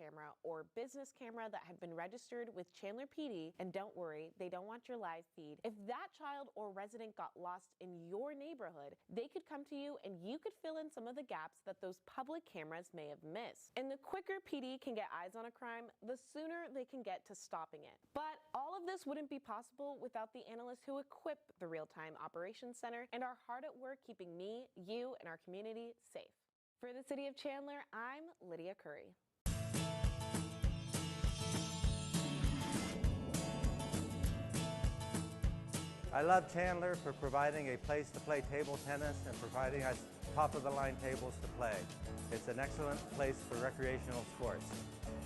camera or business camera that have been registered with Chandler PD, and don't worry, they don't want your live feed. If that child or resident got lost in your neighborhood, they could come to you and you could fill in some of the gaps that those public cameras may have missed. And the quicker PD can get eyes on a crime, the sooner they can get to stopping it. But all of this wouldn't be possible without the analysts who equip the Real-Time Operations Center and are hard at work keeping me, you, and our community safe. For the City of Chandler, I'm Lydia Curry. I love Chandler for providing a place to play table tennis and providing us top-of-the-line tables to play. It's an excellent place for recreational sports.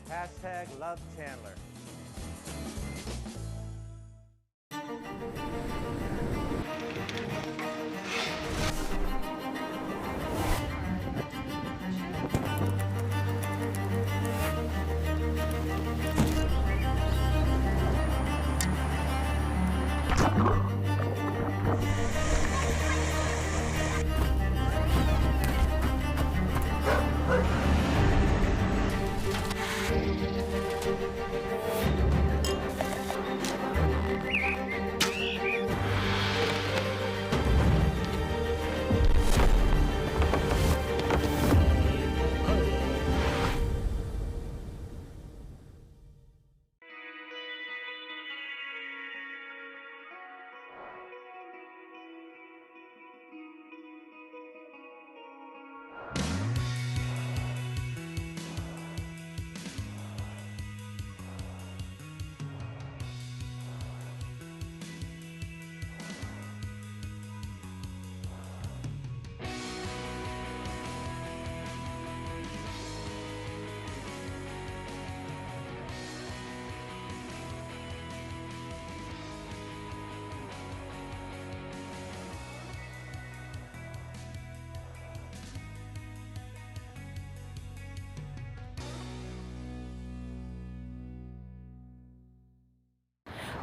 Hashtag love Chandler.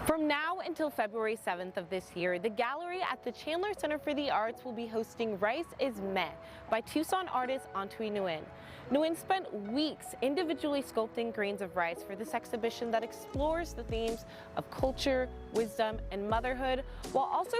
From now until February 7th of this year, the gallery at the Chandler Center for the Arts will be hosting Rice is Meh by Tucson artist Antwi Nguyen. Nguyen spent weeks individually sculpting grains of rice for this exhibition that explores the themes of culture, wisdom, and motherhood, while also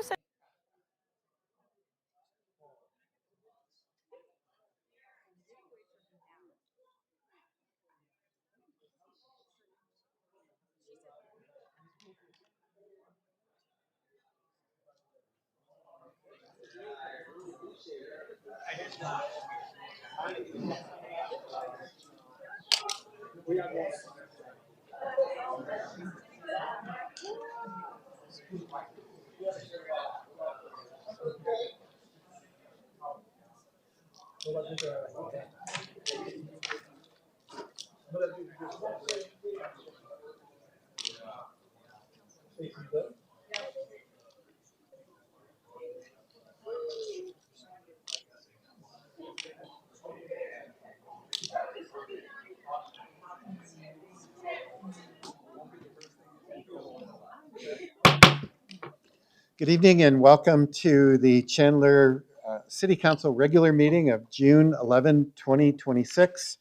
Good evening and welcome to the Chandler City Council regular meeting of June 11, 2026.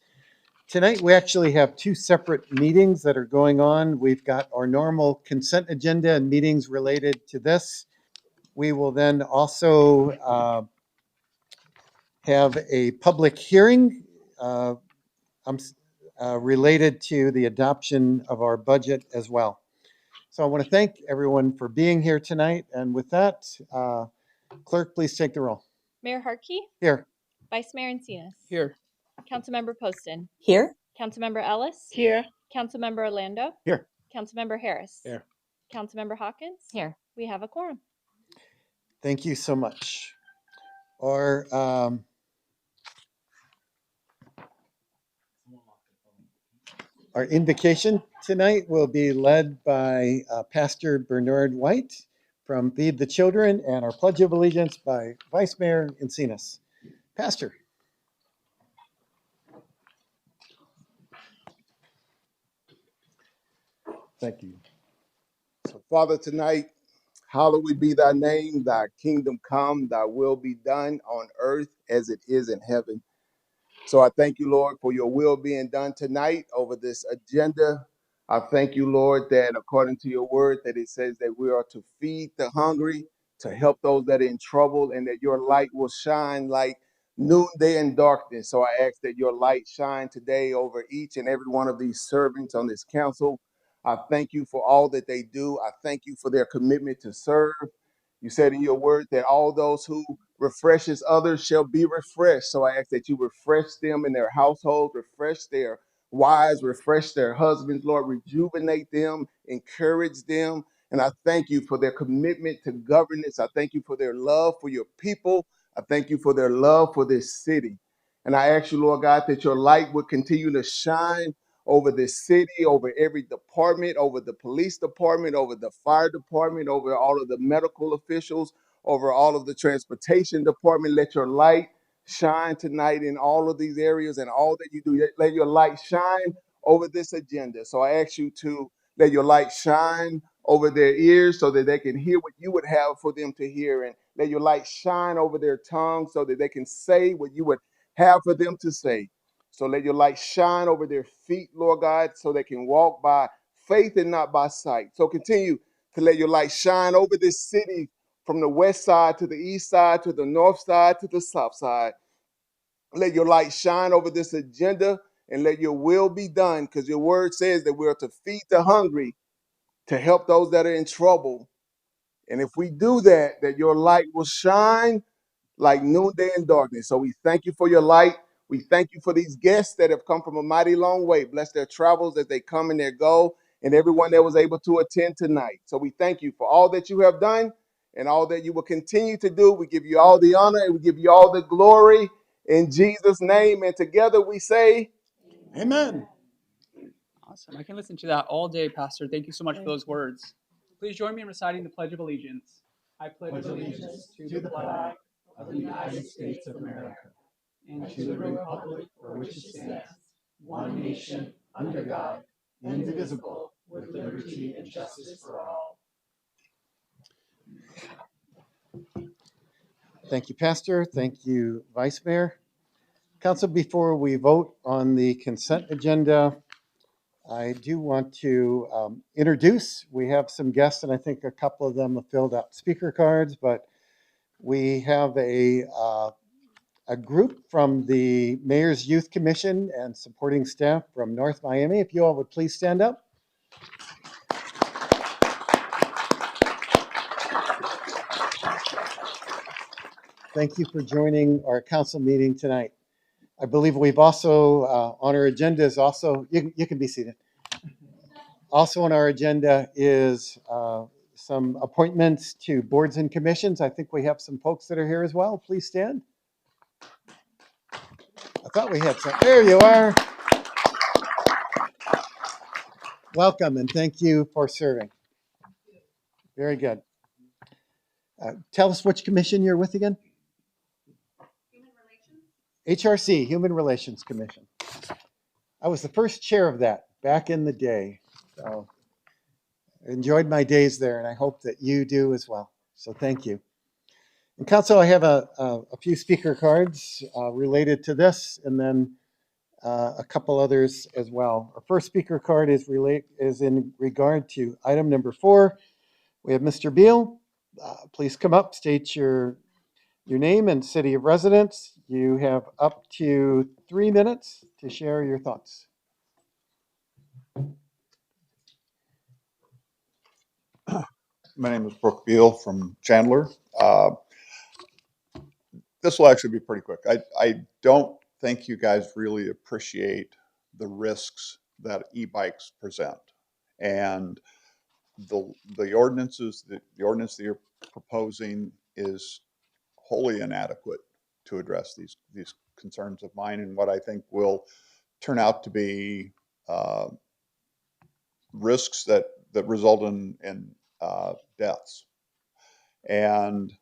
Tonight we actually have two separate meetings that are going on. We've got our normal consent agenda and meetings related to this. We will then also have a public hearing related to the adoption of our budget as well. So I want to thank everyone for being here tonight. And with that, clerk, please take the roll. Mayor Harkey? Here. Vice Mayor Encinas? Here. Councilmember Poston? Here. Councilmember Ellis? Here. Councilmember Orlando? Here. Councilmember Harris? Here. Councilmember Hawkins? Here. We have a quorum. Thank you so much. Our invocation tonight will be led by Pastor Bernard White from Feed the Children, and our Pledge of Allegiance by Vice Mayor Encinas. Pastor. Thank you. So, Father, tonight, hallowed be thy name, thy kingdom come, thy will be done on earth as it is in heaven. So I thank you, Lord, for your will being done tonight over this agenda. I thank you, Lord, that according to your word, that it says that we are to feed the hungry, to help those that are in trouble, and that your light will shine like noonday in darkness. So I ask that your light shine today over each and every one of these servants on this council. I thank you for all that they do. I thank you for their commitment to serve. You said in your word that all those who refreshes others shall be refreshed. So I ask that you refresh them in their households, refresh their wives, refresh their husbands, Lord, rejuvenate them, encourage them. And I thank you for their commitment to governance. I thank you for their love for your people. I thank you for their love for this city. And I ask you, Lord God, that your light would continue to shine over this city, over every department, over the police department, over the fire department, over all of the medical officials, over all of the transportation department. Let your light shine tonight in all of these areas and all that you do. Let your light shine over this agenda. So I ask you to let your light shine over their ears so that they can hear what you would have for them to hear. And let your light shine over their tongue so that they can say what you would have for them to say. So let your light shine over their feet, Lord God, so they can walk by faith and not by sight. So continue to let your light shine over this city from the west side to the east side to the north side to the south side. Let your light shine over this agenda and let your will be done, because your word says that we are to feed the hungry, to help those that are in trouble. And if we do that, that your light will shine like noonday in darkness. So we thank you for your light. We thank you for these guests that have come from a mighty long way. Bless their travels as they come and their go, and everyone that was able to attend tonight. So we thank you for all that you have done and all that you will continue to do. We give you all the honor and we give you all the glory in Jesus' name. And together we say, Amen. Awesome. I can listen to that all day, Pastor. Thank you so much for those words. Please join me in reciting the Pledge of Allegiance. I pledge allegiance to the flag of the United States of America and to the republic for which it stands, one nation, under God, indivisible, with liberty and justice for all. Thank you, Pastor. Thank you, Vice Mayor. Council, before we vote on the consent agenda, I do want to introduce, we have some guests, and I think a couple of them have filled out speaker cards, but we have a group from the Mayor's Youth Commission and supporting staff from North Miami. If you all would please stand up. Thank you for joining our council meeting tonight. I believe we've also, on our agenda is also, you can be seated. Also on our agenda is some appointments to boards and commissions. I think we have some folks that are here as well. Please stand. I thought we had some. There you are. Welcome and thank you for serving. Very good. Tell us which commission you're with again. Human Relations. HRC, Human Relations Commission. I was the first chair of that back in the day. So I enjoyed my days there, and I hope that you do as well. So thank you. And Council, I have a few speaker cards related to this, and then a couple others as well. Our first speaker card is in regard to item number 4. We have Mr. Beal. Please come up, state your name and city of residence. You have up to 3 minutes to share your thoughts. My name is Brooke Beal from Chandler. This will actually be pretty quick. I don't think you guys really appreciate the risks that e-bikes present. And the ordinances, the ordinance that you're proposing is wholly inadequate to address these concerns of mine and what I think will turn out to be risks that result in deaths. And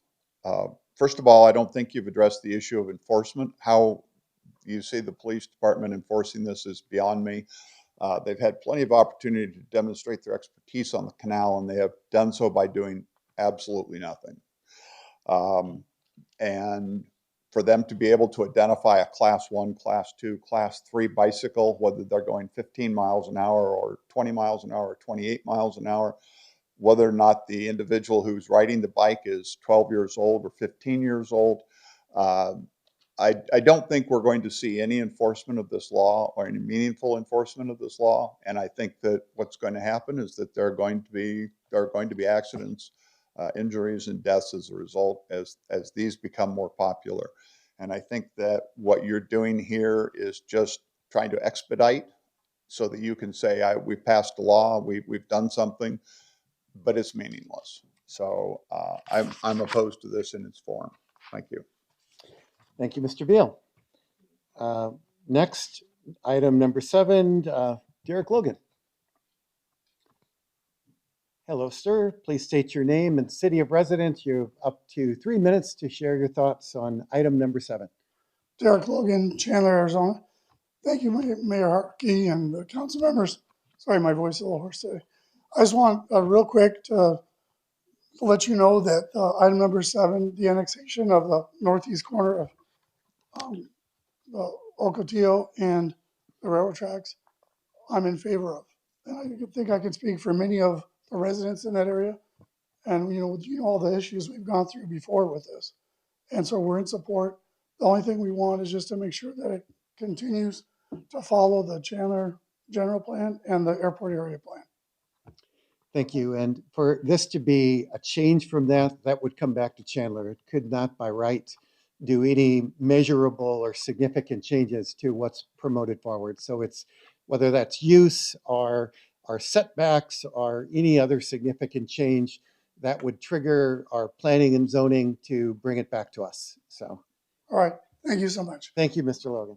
first of all, I don't think you've addressed the issue of enforcement. How you see the police department enforcing this is beyond me. They've had plenty of opportunity to demonstrate their expertise on the canal, and they have done so by doing absolutely nothing. And for them to be able to identify a class 1, class 2, class 3 bicycle, whether they're going 15 miles an hour or 20 miles an hour or 28 miles an hour, whether or not the individual who's riding the bike is 12 years old or 15 years old. I don't think we're going to see any enforcement of this law or any meaningful enforcement of this law. And I think that what's going to happen is that there are going to be accidents, injuries, and deaths as a result as these become more popular. And I think that what you're doing here is just trying to expedite so that you can say, we passed a law, we've done something, but it's meaningless. So I'm opposed to this in its form. Thank you. Thank you, Mr. Beal. Next, item number 7, Derek Logan. Hello, sir. Please state your name and city of residence. You have up to 3 minutes to share your thoughts on item number 7. Derek Logan, Chandler, Arizona. Thank you, Mayor Harkey and the council members. Sorry, my voice is a little hoarse today. I just want real quick to let you know that item number 7, the annexation of the northeast corner of the Ocotillo and the railroad tracks, I'm in favor of. And I think I can speak for many of the residents in that area. And you know all the issues we've gone through before with this. And so we're in support. The only thing we want is just to make sure that it continues to follow the Chandler general plan and the airport area plan. Thank you. And for this to be a change from that, that would come back to Chandler. It could not by right do any measurable or significant changes to what's promoted forward. So it's whether that's use or setbacks or any other significant change that would trigger our planning and zoning to bring it back to us. So, all right. Thank you so much. Thank you, Mr. Logan.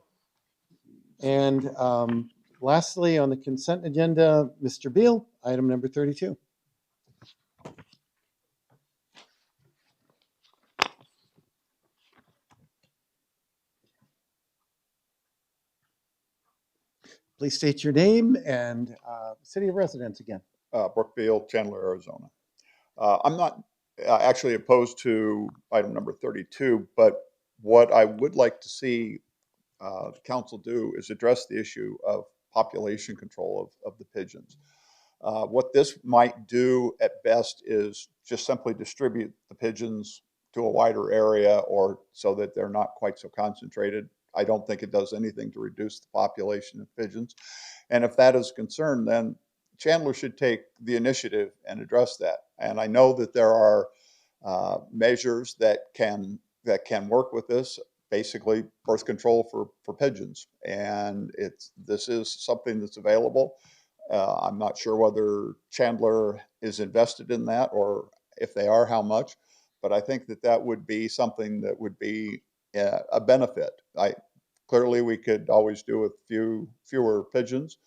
And lastly, on the consent agenda, Mr. Beal, item number 32. Please state your name and city of residence again. Brookfield, Chandler, Arizona. I'm not actually opposed to item number 32, but what I would like to see the council do is address the issue of population control of the pigeons. What this might do at best is just simply distribute the pigeons to a wider area or so that they're not quite so concentrated. I don't think it does anything to reduce the population of pigeons. And if that is a concern, then Chandler should take the initiative and address that. And I know that there are measures that can work with this, basically birth control for pigeons. And this is something that's available. I'm not sure whether Chandler is invested in that or if they are, how much, but I think that would be something that would be a benefit. Clearly we could always do with fewer pigeons,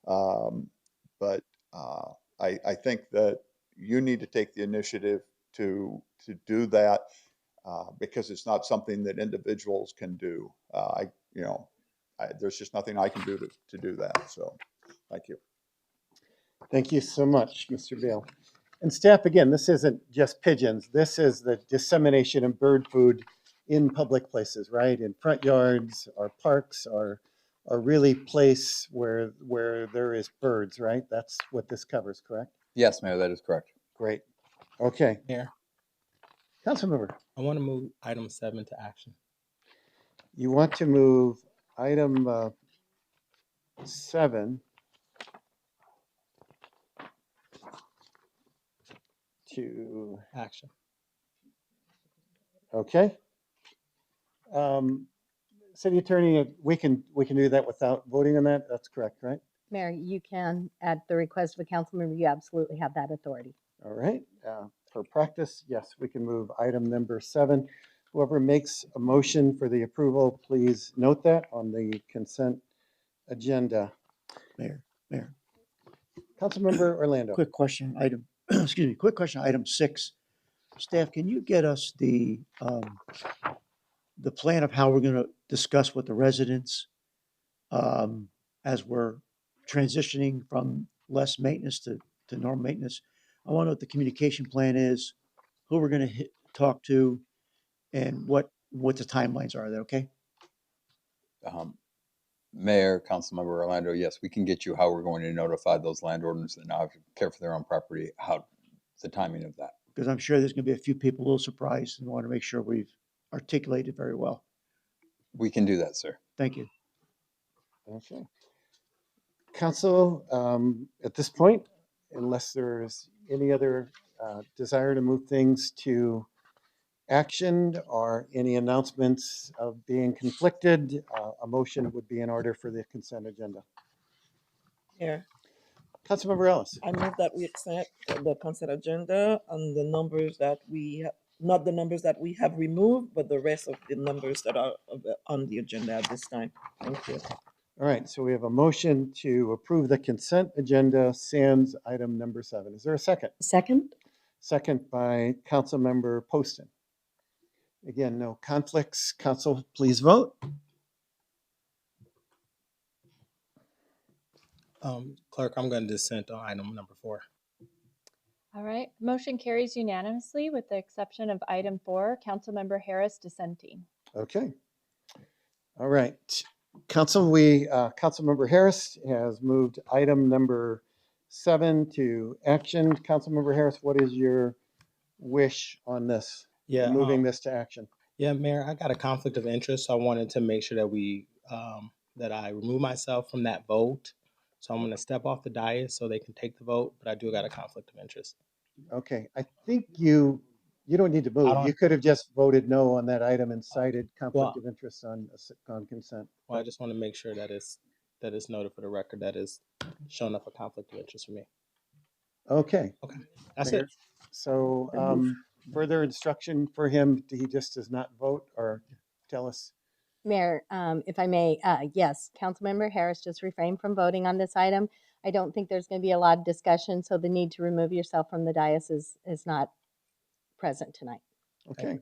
but I think that you need to take the initiative to do that because it's not something that individuals can do. There's just nothing I can do to do that. So, thank you. Thank you so much, Mr. Beal. And staff, again, this isn't just pigeons. This is the dissemination of bird food in public places, right? In front yards or parks or really place where there is birds, right? That's what this covers, correct? Yes, Mayor, that is correct. Great. Okay. Mayor, Councilmember, I want to move item 7 to action. you want to move item 7 to Action. okay. City Attorney, we can do that without voting on that. That's correct, right? Mayor, you can, at the request of a council member, you absolutely have that authority. All right. For practice, yes, we can move item number 7. Whoever makes a motion for the approval, please note that on the consent agenda. Mayor. Councilmember Orlando. Quick question, quick question, item 6. Staff, can you get us the plan of how we're going to discuss with the residents as we're transitioning from less maintenance to normal maintenance? I want to know what the communication plan is, who we're going to talk to, and what what the timelines are. Is that okay? Mayor, Councilmember Orlando, yes, we can get you how we're going to notify those landowners that now have to care for their own property, how the timing of that. Because I'm sure there's going to be a few people a little surprised and want to make sure we've articulated very well. We can do that, sir. Thank you. Okay. Council, at this point, unless there's any other desire to move things to action or any announcements of being conflicted, a motion would be in order for the consent agenda. Mayor, Councilmember Ellis. I move that we accept the consent agenda and the numbers that we have, not the numbers that we have removed, but the rest of the numbers that are on the agenda at this time. Thank you. All right, so we have a motion to approve the consent agenda sans item number 7. Is there a second? Second? Second by Councilmember Poston. Again, no conflicts. Council, please vote. Clerk, I'm going to dissent on item number 4. All right, motion carries unanimously with the exception of item 4, Councilmember Harris dissenting. Okay. All right. Council, Councilmember Harris has moved item number 7 to action. Councilmember Harris, what is your wish on this? Yeah, Moving this to action. Yeah, Mayor, I got a conflict of interest. So I wanted to make sure that that I remove myself from that vote. So I'm going to step off the dais so they can take the vote, but I do got a conflict of interest. Okay, I think you don't need to move. You could have just voted no on that item and cited conflict of interest on consent. Well, I just want to make sure that it's noted for the record that is showing up a conflict of interest for me. Okay. Okay, that's it. So further instruction for him, he just does not vote, or tell us? Mayor, if I may, yes, Councilmember Harris just refrained from voting on this item. I don't think there's going to be a lot of discussion, so the need to remove yourself from the dais is not present tonight. Okay.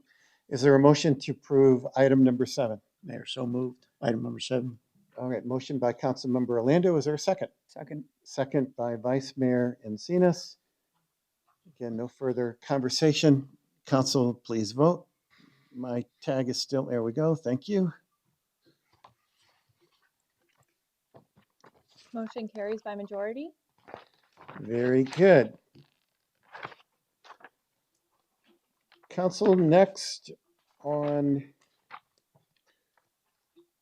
Is there a motion to approve item number 7? Mayor, so moved. Item number 7. All right, motion by Councilmember Orlando. Is there a second? Second. Second by Vice Mayor Encinas. Again, no further conversation. Council, please vote. My tag is still, there we go. Thank you. Motion carries by majority. Very good. Council, next on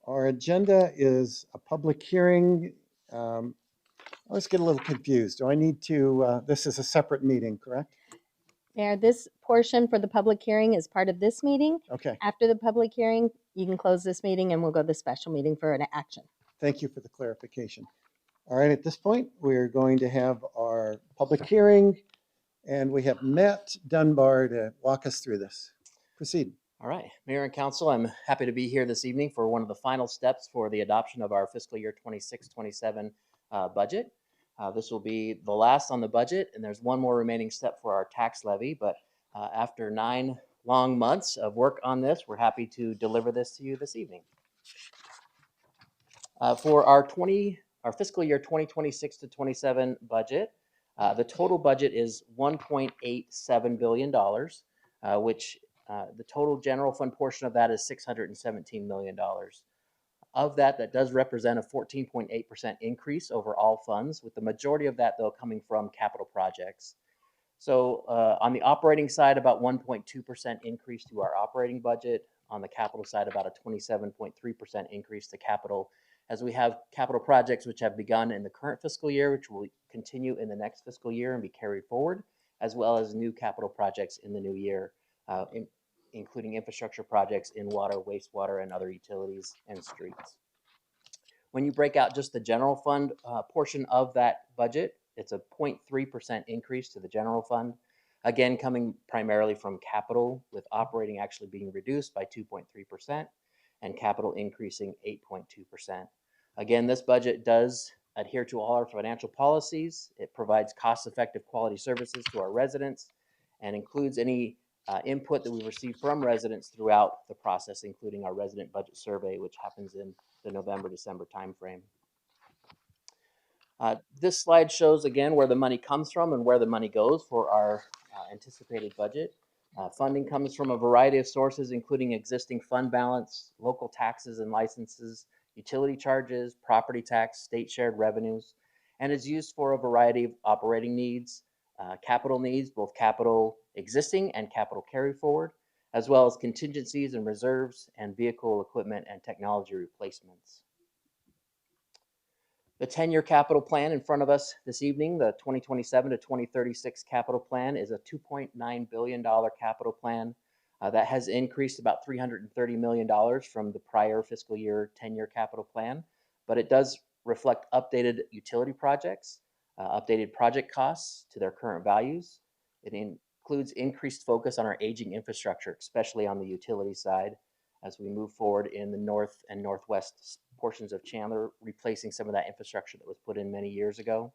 our agenda is a public hearing. I always get a little confused. Do I need to, this is a separate meeting, correct? Mayor, this portion for the public hearing is part of this meeting. Okay. After the public hearing, you can close this meeting and we'll go to the special meeting for an action. Thank you for the clarification. All right, at this point, we're going to have our public hearing, and we have Matt Dunbar to walk us through this. Proceed. All right, Mayor and Council, I'm happy to be here this evening for one of the final steps for the adoption of our fiscal year 26-27 budget. This will be the last on the budget, and there's one more remaining step for our tax levy, but after 9 long months of work on this, we're happy to deliver this to you this evening. For our fiscal year 2026-27 budget, the total budget is $1.87 billion, which the total general fund portion of that is $617 million. Of that, that does represent a 14.8% increase over all funds, with the majority of that, though, coming from capital projects. So on the operating side, about 1.2% increase to our operating budget. On the capital side, about a 27.3% increase to capital, as we have capital projects which have begun in the current fiscal year, which will continue in the next fiscal year and be carried forward, as well as new capital projects in the new year, including infrastructure projects in water, wastewater, and other utilities and streets. When you break out just the general fund portion of that budget, it's a 0.3% increase to the general fund, again coming primarily from capital, with operating actually being reduced by 2.3% and capital increasing 8.2%. Again, this budget does adhere to all our financial policies. It provides cost-effective quality services to our residents and includes any input that we receive from residents throughout the process, including our resident budget survey, which happens in the November-December timeframe. This slide shows again where the money comes from and where the money goes for our anticipated budget. Funding comes from a variety of sources, including existing fund balance, local taxes and licenses, utility charges, property tax, state shared revenues, and is used for a variety of operating needs, capital needs, both capital existing and capital carry forward, as well as contingencies and reserves and vehicle equipment and technology replacements. The 10-year capital plan in front of us this evening, the 2027 to 2036 capital plan, is a $2.9 billion capital plan that has increased about $330 million from the prior fiscal year 10-year capital plan, but it does reflect updated utility projects, updated project costs to their current values. It includes increased focus on our aging infrastructure, especially on the utility side, as we move forward in the north and northwest portions of Chandler, replacing some of that infrastructure that was put in many years ago.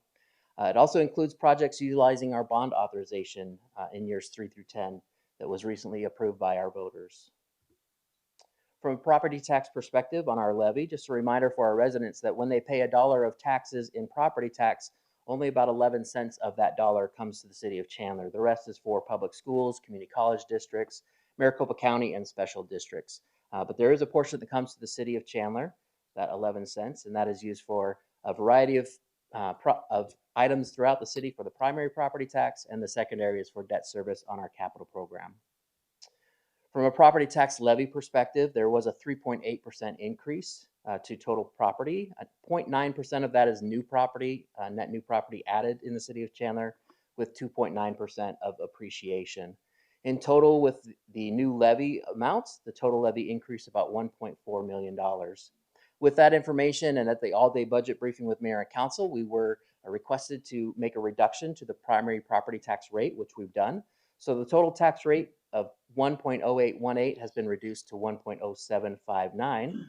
It also includes projects utilizing our bond authorization in years 3 through 10 that was recently approved by our voters. From a property tax perspective on our levy, just a reminder for our residents that when they pay $1 of taxes in property tax, only about 11 cents of that dollar comes to the city of Chandler. The rest is for public schools, community college districts, Maricopa County, and special districts. But there is a portion that comes to the city of Chandler, that 11 cents, and that is used for a variety of items throughout the city for the primary property tax, and the secondary is for debt service on our capital program. From a property tax levy perspective, there was a 3.8% increase to total property. 0.9% of that is new property, net new property added in the city of Chandler, with 2.9% of appreciation. In total, with the new levy amounts, the total levy increased about $1.4 million. With that information and at the all-day budget briefing with Mayor and Council, we were requested to make a reduction to the primary property tax rate, which we've done. So the total tax rate of 1.0818 has been reduced to 1.0759,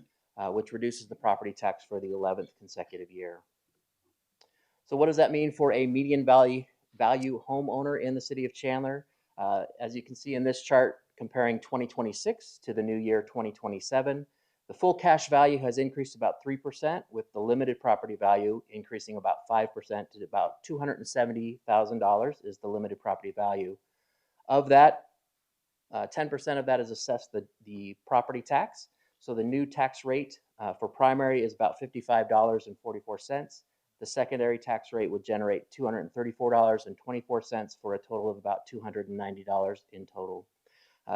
which reduces the property tax for the 11th consecutive year. So what does that mean for a median value homeowner in the city of Chandler? As you can see in this chart, comparing 2026 to the new year 2027, the full cash value has increased about 3%, with the limited property value increasing about 5% to about $270,000 is the limited property value. Of that, 10% of that is assessed the property tax. So the new tax rate for primary is about $55.44. The secondary tax rate would generate $234.24 for a total of about $290 in total.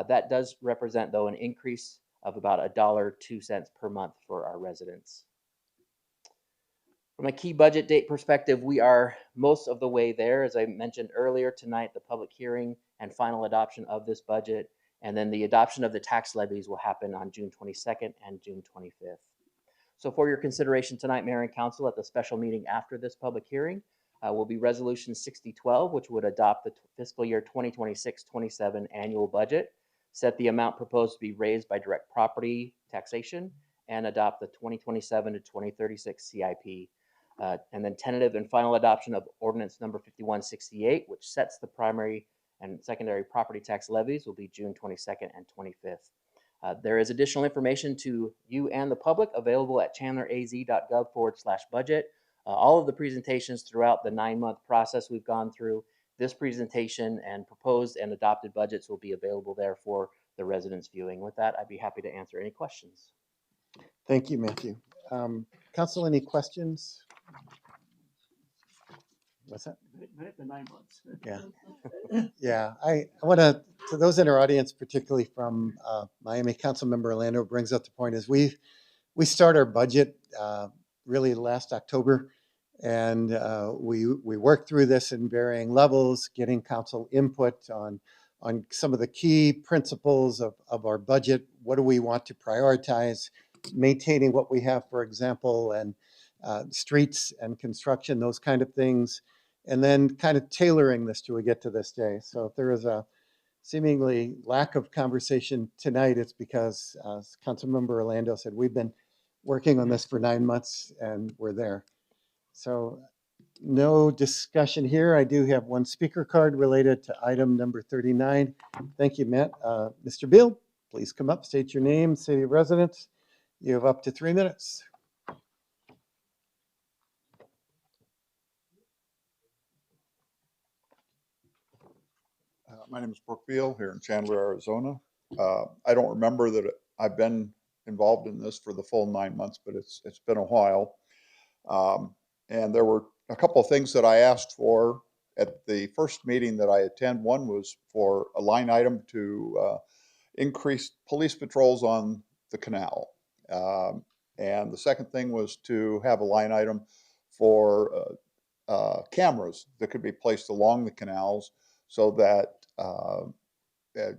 That does represent, though, an increase of about $1.02 per month for our residents. From a key budget date perspective, we are most of the way there. As I mentioned earlier tonight, the public hearing and final adoption of this budget, and then the adoption of the tax levies will happen on June 22nd and June 25th. So for your consideration tonight, Mayor and Council, at the special meeting after this public hearing, will be Resolution 6012, which would adopt the fiscal year 2026-27 annual budget, set the amount proposed to be raised by direct property taxation, and adopt the 2027 to 2036 CIP. And then tentative and final adoption of ordinance number 5168, which sets the primary and secondary property tax levies, will be June 22nd and 25th. There is additional information to you and the public available at chandleraz.gov/budget. All of the presentations throughout the 9-month process we've gone through, this presentation and proposed and adopted budgets will be available there for the residents viewing. With that, I'd be happy to answer any questions. Thank you, Matthew. Council, any questions? What's that? Minute to 9 months. Yeah. Yeah. I want to those in our audience, particularly from Miami, Councilmember Orlando brings up the point is we start our budget really last October, and we work through this in varying levels, getting council input on some of the key principles of our budget. What do we want to prioritize? Maintaining what we have, for example, and streets and construction, those kind of things, and then kind of tailoring this till we get to this day. So if there is a seemingly lack of conversation tonight, it's because, as Councilmember Orlando said, we've been working on this for 9 months and we're there. So no discussion here. I do have one speaker card related to item number 39. Thank you, Matt. Mr. Beal, please come up, state your name, city of residence. You have up to 3 minutes. My name is Brooke Beal here in Chandler, Arizona. I don't remember that I've been involved in this for the full 9 months, but it's been a while. And there were a couple of things that I asked for at the first meeting that I attend. One was for a line item to increase police patrols on the canal. And the second thing was to have a line item for cameras that could be placed along the canals so that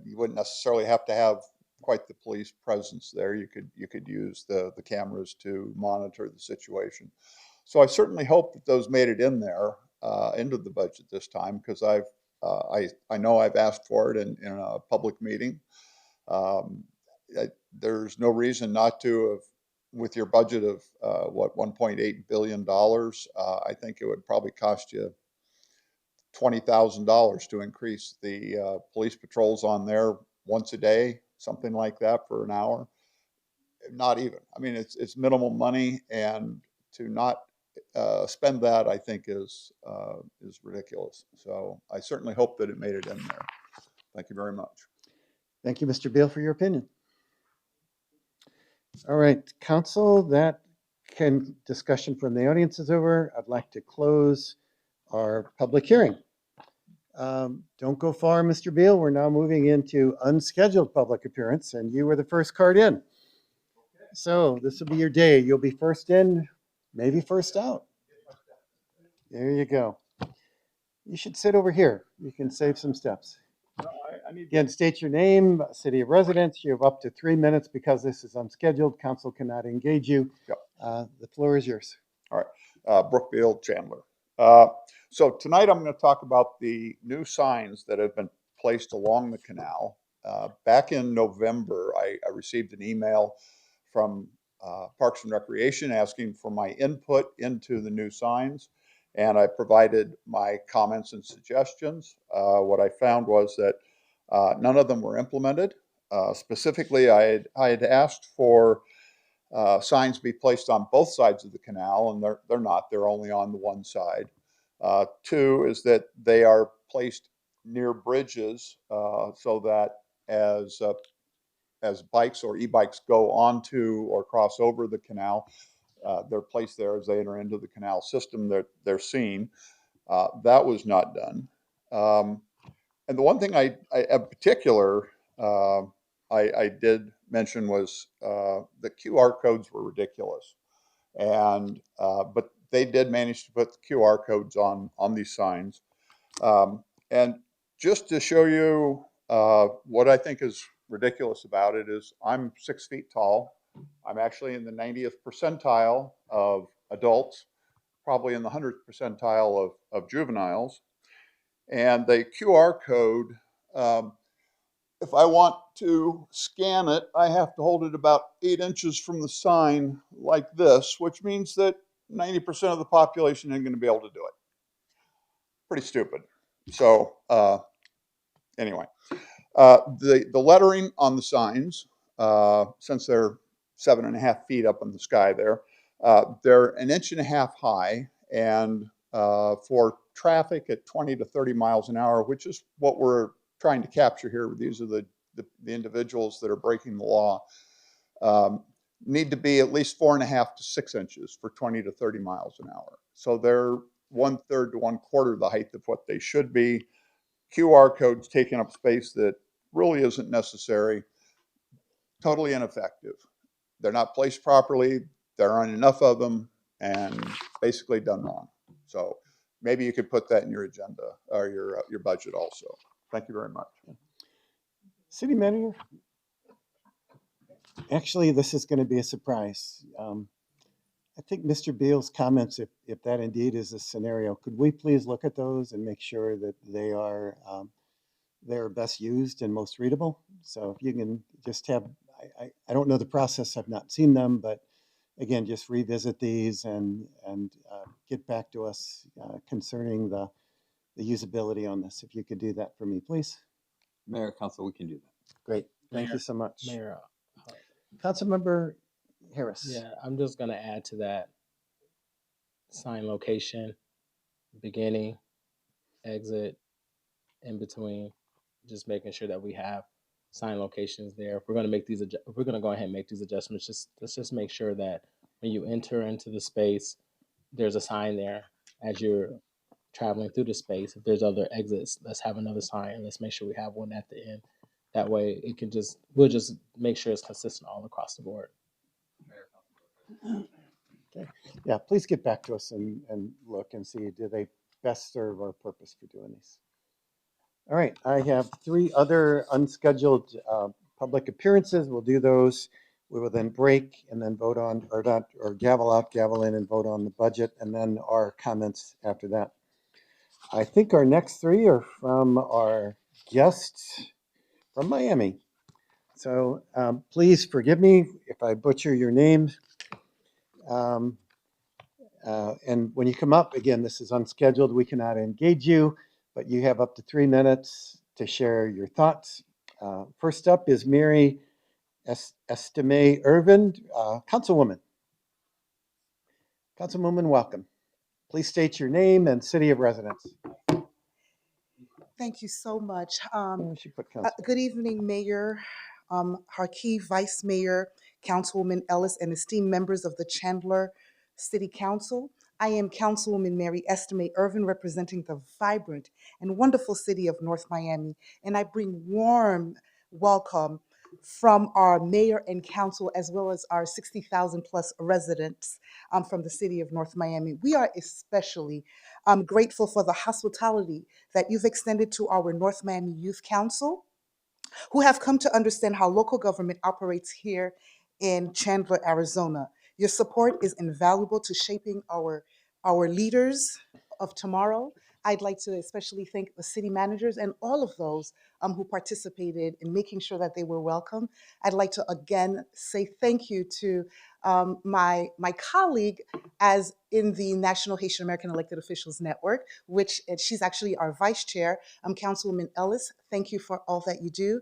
you wouldn't necessarily have to have quite the police presence there. You could use the cameras to monitor the situation. So I certainly hope that those made it in there into the budget this time, because I know I've asked for it in a public meeting. There's no reason not to have, with your budget of what, $1.8 billion. I think it would probably cost you $20,000 to increase the police patrols on there once a day, something like that, for an hour. Not even. I mean, it's minimal money, and to not spend that, I think, is ridiculous. So I certainly hope that it made it in there. Thank you very much. Thank you, Mr. Beal, for your opinion. All right, council, that discussion from the audience is over. I'd like to close our public hearing. Don't go far, Mr. Beal. We're now moving into unscheduled public appearance, and you were the first card in. So this will be your day. You'll be first in, maybe first out. There you go. You should sit over here. You can save some steps. Again, state your name, city of residence. You have up to 3 minutes because this is unscheduled. Council cannot engage you. Yep. The floor is yours. All right. Brooke Beal, Chandler. So tonight I'm going to talk about the new signs that have been placed along the canal. Back in November, I received an email from Parks and Recreation asking for my input into the new signs, and I provided my comments and suggestions. What I found was that none of them were implemented. Specifically, I had asked for signs be placed on both sides of the canal, and they're not. They're only on the one side. Two is that they are placed near bridges so that as bikes or e-bikes go onto or cross over the canal, they're placed there as they enter into the canal system. They're seen. That was not done. And the one thing I in particular I did mention was the QR codes were ridiculous, and but they did manage to put the QR codes on these signs. And just to show you what I think is ridiculous about it is I'm 6 feet tall. I'm actually in the 90th percentile of adults, probably in the 100th percentile of juveniles. And the QR code, if I want to scan it, I have to hold it about 8 inches from the sign like this, which means that 90% of the population isn't going to be able to do it. Pretty stupid. So anyway, the lettering on the signs, since they're 7.5 feet up in the sky there, they're 1.5 inches high, and for traffic at 20 to 30 miles an hour, which is what we're trying to capture here. These are the individuals that are breaking the law. Need to be at least 4.5 to 6 inches for 20 to 30 miles an hour. So they're 1/3 to 1/4 the height of what they should be. QR codes taking up space that really isn't necessary. Totally ineffective. They're not placed properly. There aren't enough of them, and basically done wrong. So maybe you could put that in your agenda or your budget also. Thank you very much. City Manager? Actually, this is going to be a surprise. I think Mr. Beal's comments, if that indeed is a scenario, could we please look at those and make sure that they're best used and most readable? So if you can just have, I don't know the process, I've not seen them, but again, just revisit these and get back to us concerning the usability on this. If you could do that for me, please. Mayor, Council, we can do that. Great. Thank you so much. Mayor, Councilmember Harris. yeah, I'm just gonna add to that sign location, beginning, exit, in between. just making sure that we have sign locations there. If we're going to make if we're going to go ahead and make these adjustments, let's just make sure that when you enter into the space, there's a sign there as you're traveling through the space. If there's other exits, let's have another sign. Let's make sure we have one at the end. That way, we'll just make sure it's consistent all across the board. Okay. Yeah, please get back to us and look and see, do they best serve our purpose for doing these? All right, I have 3 other unscheduled public appearances. We'll do those. We will then break and then vote on, or not, or gavel out, gavel in, and vote on the budget, and then our comments after that. I think our next 3 are from our guests from Miami. So please forgive me if I butcher your names. And when you come up, again, this is unscheduled. We cannot engage you, but you have up to 3 minutes to share your thoughts. First up is Mary Estime Irvin, Councilwoman. Councilwoman, welcome. Please state your name and city of residence. Thank you so much. She put council. Good evening, Mayor Harkey, Vice Mayor, Councilwoman Ellis, and esteemed members of the Chandler City Council. I am Councilwoman Mary Estime Irvin, representing the vibrant and wonderful city of North Miami, and I bring warm welcome from our mayor and council, as well as our 60,000 plus residents from the city of North Miami. We are especially grateful for the hospitality that you've extended to our North Miami Youth Council, who have come to understand how local government operates here in Chandler, Arizona. Your support is invaluable to shaping our leaders of tomorrow. I'd like to especially thank the city managers and all of those who participated in making sure that they were welcome. I'd like to again say thank you to my colleague as in the National Haitian American Elected Officials Network, which she's actually our vice chair, Councilwoman Ellis. Thank you for all that you do.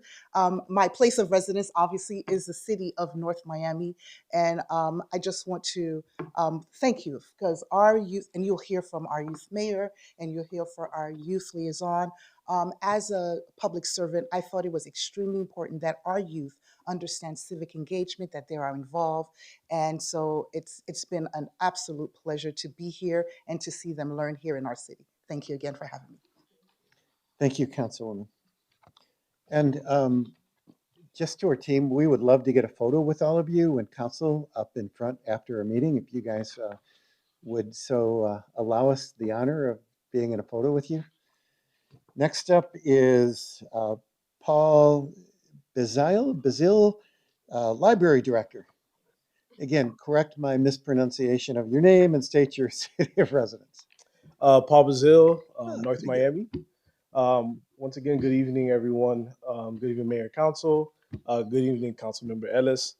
My place of residence obviously is the city of North Miami, and I just want to thank you, because our youth, and you'll hear from our youth mayor and you'll hear from our youth liaison. As a public servant, I thought it was extremely important that our youth understand civic engagement, that they are involved. And so it's been an absolute pleasure to be here and to see them learn here in our city. Thank you again for having me. Thank you, Councilwoman. And just to our team, we would love to get a photo with all of you and council up in front after a meeting, if you guys would so allow us the honor of being in a photo with you. Next up is Paul Bazil, Library Director. Again, correct my mispronunciation of your name and state your city of residence. Paul Bazil, North Miami. Once again, good evening, everyone. Good evening, Mayor Council. Good evening, Councilmember Ellis.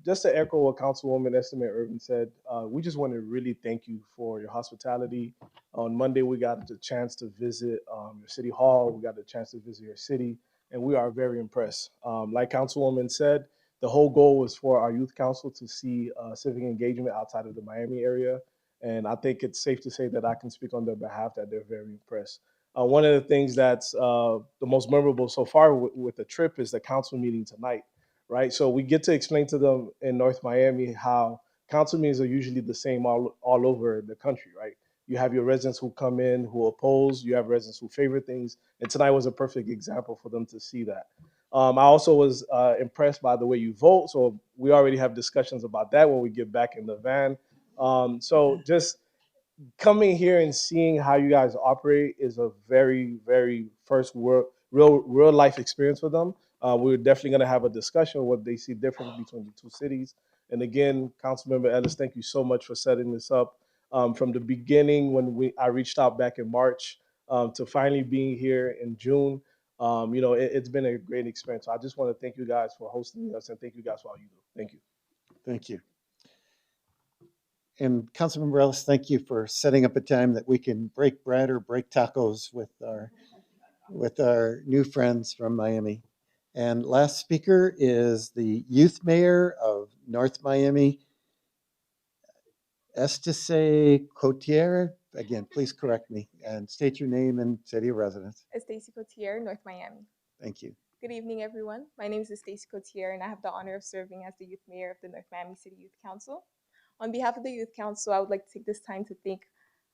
Just to echo what Councilwoman Estime Irvin said, we just want to really thank you for your hospitality. On Monday, we got the chance to visit your city hall. We got the chance to visit your city, and we are very impressed. Like Councilwoman said, the whole goal was for our youth council to see civic engagement outside of the Miami area. And I think it's safe to say that I can speak on their behalf that they're very impressed. One of the things that's the most memorable so far with the trip is the council meeting tonight, right? So we get to explain to them in North Miami how council meetings are usually the same all over the country, right? You have your residents who come in who oppose, you have residents who favor things, and tonight was a perfect example for them to see that. I also was impressed by the way you vote, so we already have discussions about that when we get back in the van. So just coming here and seeing how you guys operate is a very, very first real life experience for them. We're definitely going to have a discussion of what they see different between the two cities. And again, Councilmember Ellis, thank you so much for setting this up. From the beginning, when I reached out back in March to finally being here in June, it's been a great experience. So I just want to thank you guys for hosting us and thank you guys for all you do. Thank you. Thank you. And Councilmember Ellis, thank you for setting up a time that we can break bread or break tacos with our new friends from Miami. And last speaker is the youth mayor of North Miami, Estacy Cotier. Again, please correct me and state your name and city of residence. Estacy Cotier, North Miami. Thank you. Good evening, everyone. My name is Stacey Cotier, and I have the honor of serving as the Youth Mayor of the North Miami City Youth Council. On behalf of the Youth Council, I would like to take this time to thank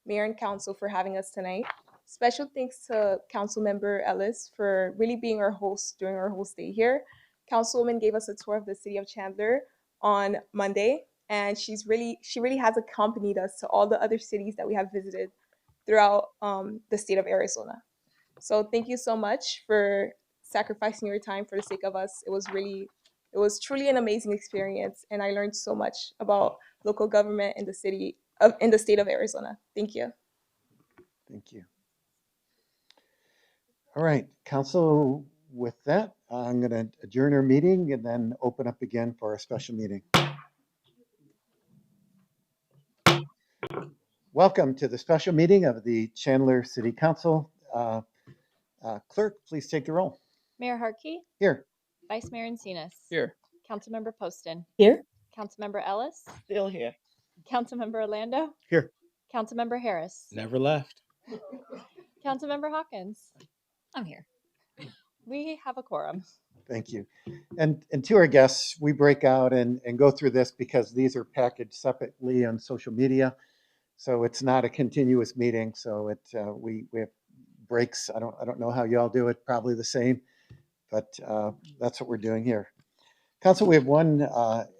Mayor and Council for having us tonight. Special thanks to Councilmember Ellis for really being our host during our whole stay here. Councilwoman gave us a tour of the city of Chandler on Monday, and she really has accompanied us to all the other cities that we have visited throughout the state of Arizona. So thank you so much for sacrificing your time for the sake of us. It was truly an amazing experience, and I learned so much about local government in the state of Arizona. Thank you. Thank you. All right, council, with that, I'm going to adjourn our meeting and then open up again for a special meeting. Welcome to the special meeting of the Chandler City Council. Clerk, please take the roll. Mayor Harkey, Here. Vice Mayor Encinas, Here. Councilmember Poston, Here. Councilmember Ellis, Still here. Councilmember Orlando, Here. Councilmember Harris, Never left. Councilmember Hawkins. I'm here. We have a quorum. Thank you. And to our guests, we break out and go through this because these are packaged separately on social media. So it's not a continuous meeting. So we have breaks. I don't know how y'all do it, probably the same, but that's what we're doing here. Council, we have one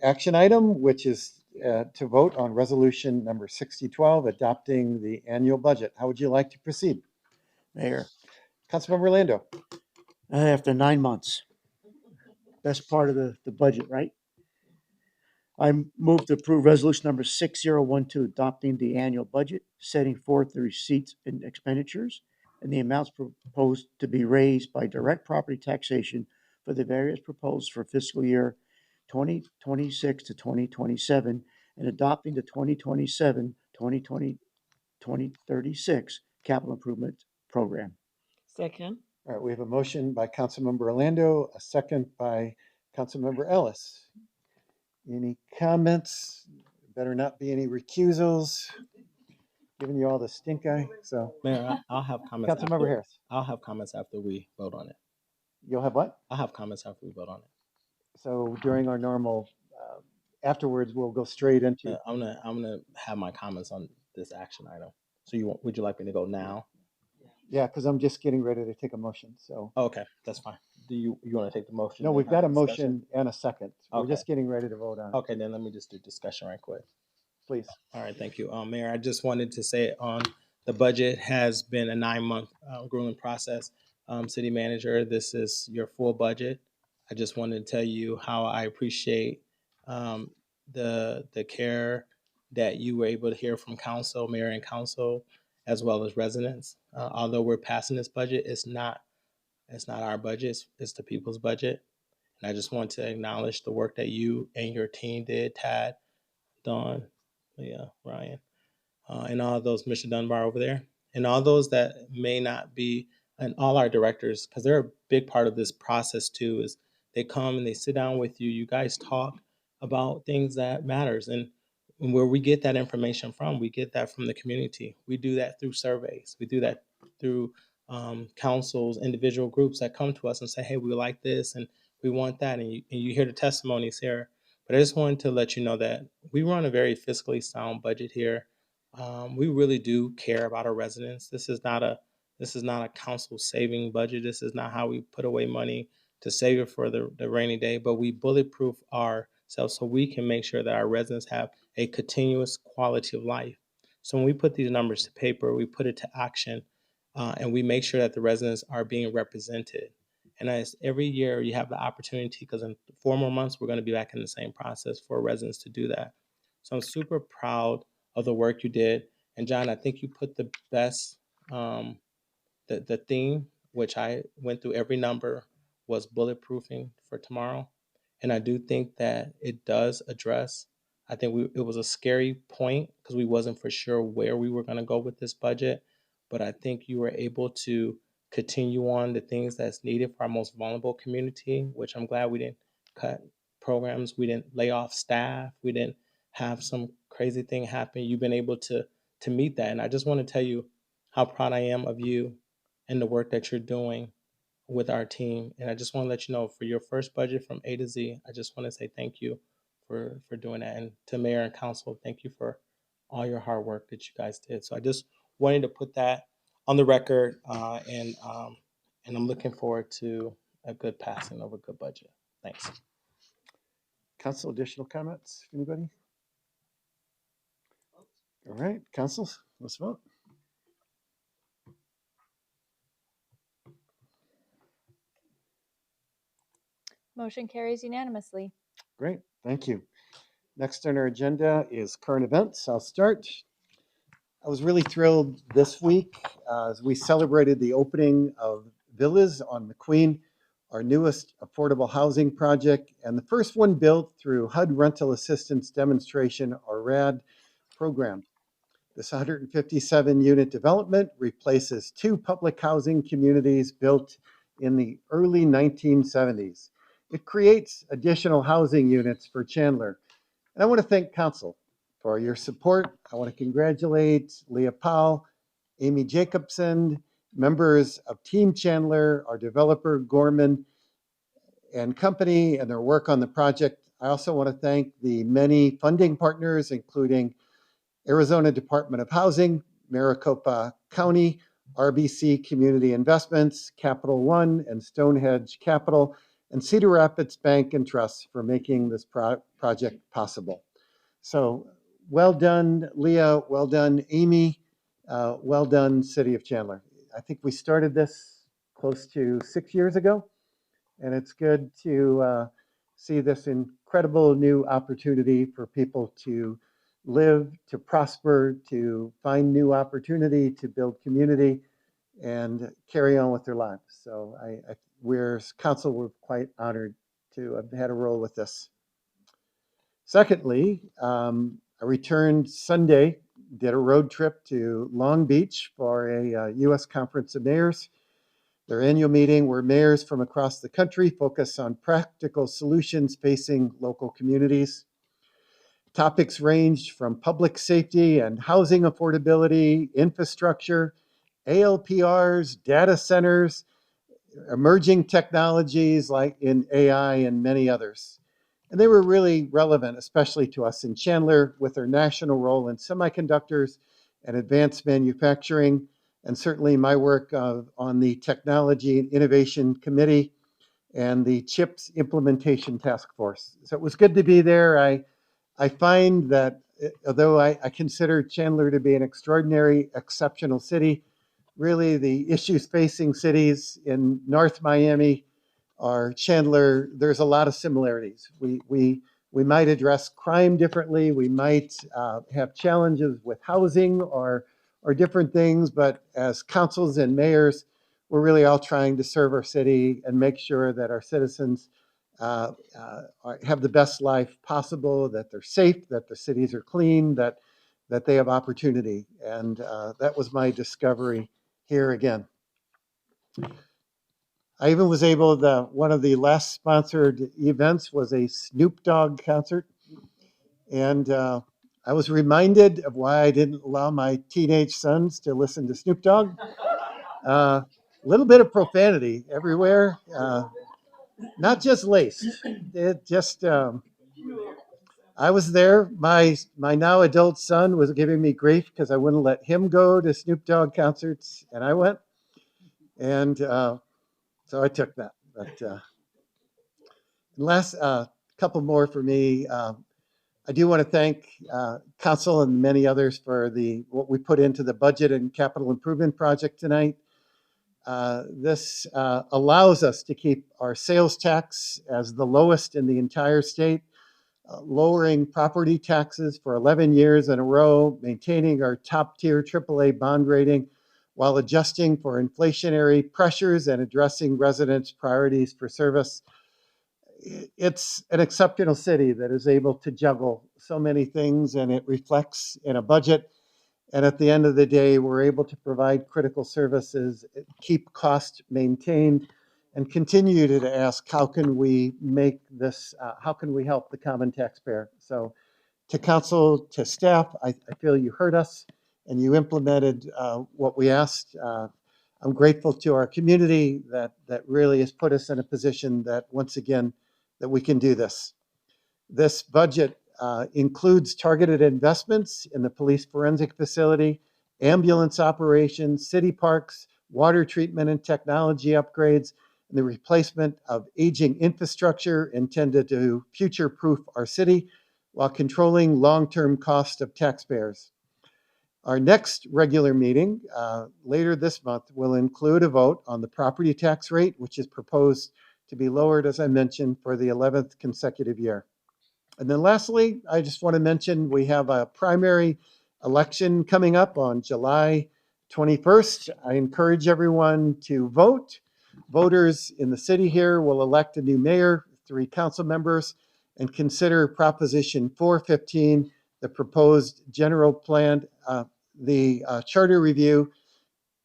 action item, which is to vote on resolution number 6012, adopting the annual budget. How would you like to proceed? Mayor, Councilmember Orlando. after 9 months, best part of the budget, right? I move to approve resolution number 6012, adopting the annual budget, setting forth the receipts and expenditures, and the amounts proposed to be raised by direct property taxation for the various proposed for fiscal year 2026 to 2027, and adopting the 2036 capital improvement program. Second. All right, we have a motion by Councilmember Orlando, a second by Councilmember Ellis. Any comments? Better not be any recusals. Giving you all the stink eye. So, Mayor, I'll have comments. Councilmember Harris. I'll have comments after we vote on it. You'll have what? I'll have comments after we vote on it. So during our normal, afterwards, we'll go straight into. I'm gonna have my comments on this action item. So would you like me to go now? Yeah, because I'm just getting ready to take a motion. So. Okay, that's fine. Do you want to take the motion? No, and we've have got a discussion? motion and a second. We're Okay. just getting ready to vote on it. Okay, then let me just do discussion right quick. Please. All right, thank you. Mayor, I just wanted to say the budget has been a 9-month grueling process. City Manager, this is your full budget. I just wanted to tell you how I appreciate the care that you were able to hear from council, mayor and council, as well as residents. Although we're passing this budget, it's not our budget, it's the people's budget. And I just want to acknowledge the work that you and your team did, Tad, Dawn, Leah, Ryan, and all those, Mr. Dunbar over there, and all those that may not be, and all our directors, because they're a big part of this process too, is they come and they sit down with you, you guys talk about things that matters. And where we get that information from, we get that from the community. We do that through surveys. We do that through councils, individual groups that come to us and say, hey, we like this and we want that. And you hear the testimonies here. But I just wanted to let you know that we run a very fiscally sound budget here. We really do care about our residents. This is not a council saving budget. This is not how we put away money to save it for the rainy day, but we bulletproof ourselves so we can make sure that our residents have a continuous quality of life. So when we put these numbers to paper, we put it to action, and we make sure that the residents are being represented. And as every year you have the opportunity, because in 4 more months, we're going to be back in the same process for residents to do that. So I'm super proud of the work you did. And John, I think you put the best, the theme, which I went through every number, was bulletproofing for tomorrow. And I do think that it does address, I think it was a scary point because we wasn't for sure where we were going to go with this budget. But I think you were able to continue on the things that's needed for our most vulnerable community, which I'm glad we didn't cut programs. We didn't lay off staff. We didn't have some crazy thing happen. You've been able to meet that. And I just want to tell you how proud I am of you and the work that you're doing with our team. And I just want to let you know, for your first budget from A to Z, I just want to say thank you for doing that. And to mayor and council, thank you for all your hard work that you guys did. So I just wanted to put that on the record, and I'm looking forward to a good passing of a good budget. Thanks. Council, additional comments? Anybody? All right, council, let's vote. Motion carries unanimously. Great, thank you. Next on our agenda is current events. I'll start. I was really thrilled this week as we celebrated the opening of Villas on McQueen, our newest affordable housing project, and the first one built through HUD Rental Assistance Demonstration, or RAD, program. This 157-unit development replaces two public housing communities built in the early 1970s. It creates additional housing units for Chandler. And I want to thank council for your support. I want to congratulate Leah Powell, Amy Jacobson, members of Team Chandler, our developer Gorman and company, and their work on the project. I also want to thank the many funding partners, including Arizona Department of Housing, Maricopa County, RBC Community Investments, Capital One, and Stonehenge Capital, and Cedar Rapids Bank and Trust for making this project possible. So well done, Leah. Well done, Amy. Well done, City of Chandler. I think we started this close to 6 years ago, and it's good to see this incredible new opportunity for people to live, to prosper, to find new opportunity, to build community, and carry on with their lives. So we're, as council, we're quite honored to have had a role with this. Secondly, I returned Sunday, did a road trip to Long Beach for a U.S. Conference of Mayors. Their annual meeting where mayors from across the country focus on practical solutions facing local communities. Topics ranged from public safety and housing affordability, infrastructure, ALPRs, data centers, emerging technologies like in AI and many others. And they were really relevant, especially to us in Chandler with our national role in semiconductors and advanced manufacturing, and certainly my work on the Technology and Innovation Committee and the CHIPS Implementation Task Force. So it was good to be there. I find that although I consider Chandler to be an extraordinary, exceptional city, really the issues facing cities in North Miami are Chandler. There's a lot of similarities. We might address crime differently. We might have challenges with housing or different things, but as councils and mayors, we're really all trying to serve our city and make sure that our citizens have the best life possible, that they're safe, that the cities are clean, that they have opportunity. And that was my discovery here again. I even was able to, one of the last sponsored events was a Snoop Dogg concert. And I was reminded of why I didn't allow my teenage sons to listen to Snoop Dogg. A little bit of profanity everywhere, not just laced. It just, I was there. My now adult son was giving me grief because I wouldn't let him go to Snoop Dogg concerts, and I went. And so I took that. But last couple more for me. I do want to thank council and many others for what we put into the budget and capital improvement project tonight. This allows us to keep our sales tax as the lowest in the entire state, lowering property taxes for 11 years in a row, maintaining our top tier AAA bond rating, while adjusting for inflationary pressures and addressing residents' priorities for service. It's an exceptional city that is able to juggle so many things, and it reflects in a budget. And at the end of the day, we're able to provide critical services, keep costs maintained, and continue to ask, how can we make this, how can we help the common taxpayer? So to council, to staff, I feel you heard us and you implemented what we asked. I'm grateful to our community that really has put us in a position that, once again, that we can do this. This budget includes targeted investments in the police forensic facility, ambulance operations, city parks, water treatment and technology upgrades, and the replacement of aging infrastructure intended to future-proof our city while controlling long-term costs of taxpayers. Our next regular meeting later this month will include a vote on the property tax rate, which is proposed to be lowered, as I mentioned, for the 11th consecutive year. And then lastly, I just want to mention we have a primary election coming up on July 21st. I encourage everyone to vote. Voters in the city here will elect a new mayor, 3 council members, and consider Proposition 415, the proposed general plan, the charter review.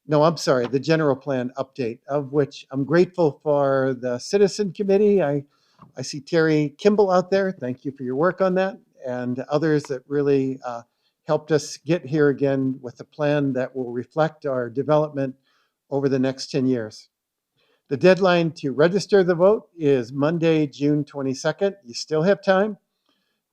No, I'm sorry, the general plan update, of which I'm grateful for the Citizen Committee. I see Terry Kimball out there. Thank you for your work on that, and others that really helped us get here again with a plan that will reflect our development over the next 10 years. The deadline to register the vote is Monday, June 22nd. You still have time.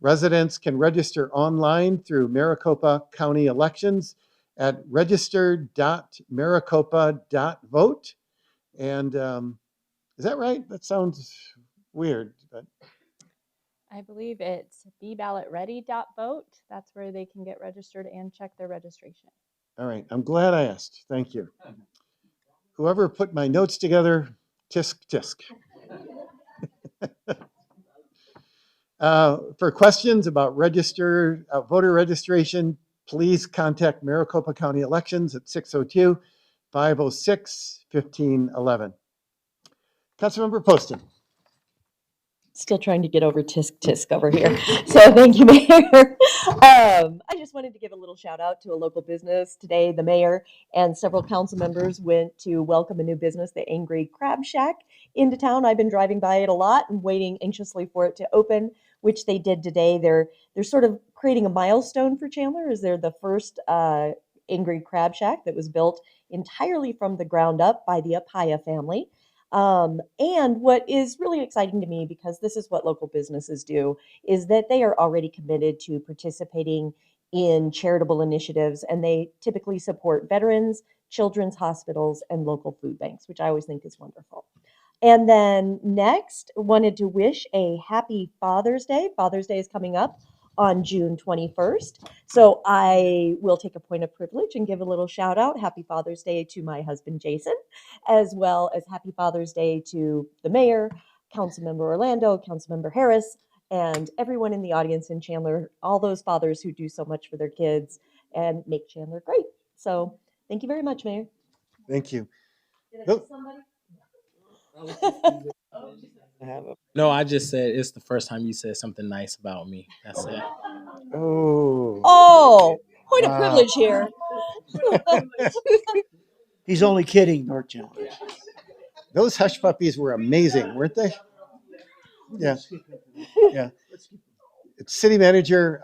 Residents can register online through Maricopa County Elections at registered.maricopa.vote. And is that right? That sounds weird, but I believe it's beballotready.vote. That's where they can get registered and check their registration. all right. I'm glad I asked. Thank you. Whoever put my notes together, tisk, tisk. For questions about voter registration, please contact Maricopa County Elections at 602-506-1511. Councilmember Poston. Still trying to get over tisk tisk over here. So thank you, Mayor. I just wanted to give a little shout out to a local business. Today, the mayor and several council members went to welcome a new business, the Angry Crab Shack, into town. I've been driving by it a lot and waiting anxiously for it to open, which they did today. They're sort of creating a milestone for Chandler, as they're the first Angry Crab Shack that was built entirely from the ground up by the Apaya family. And what is really exciting to me, because this is what local businesses do, is that they are already committed to participating in charitable initiatives, and they typically support veterans, children's hospitals, and local food banks, which I always think is wonderful. And then next, wanted to wish a happy Father's Day. Father's Day is coming up on June 21st. So I will take a point of privilege and give a little shout out. Happy Father's Day to my husband, Jason, as well as happy Father's Day to the mayor, Councilmember Orlando, Councilmember Harris, and everyone in the audience in Chandler, all those fathers who do so much for their kids and make Chandler great. So thank you very much, Mayor. Thank you. Did I miss somebody? No, I just said it's the first time you said something nice about me. That's it. Oh, point of privilege here. He's only kidding, North Chandler. Those hush puppies were amazing, weren't they? Yeah. Yeah. It's city manager.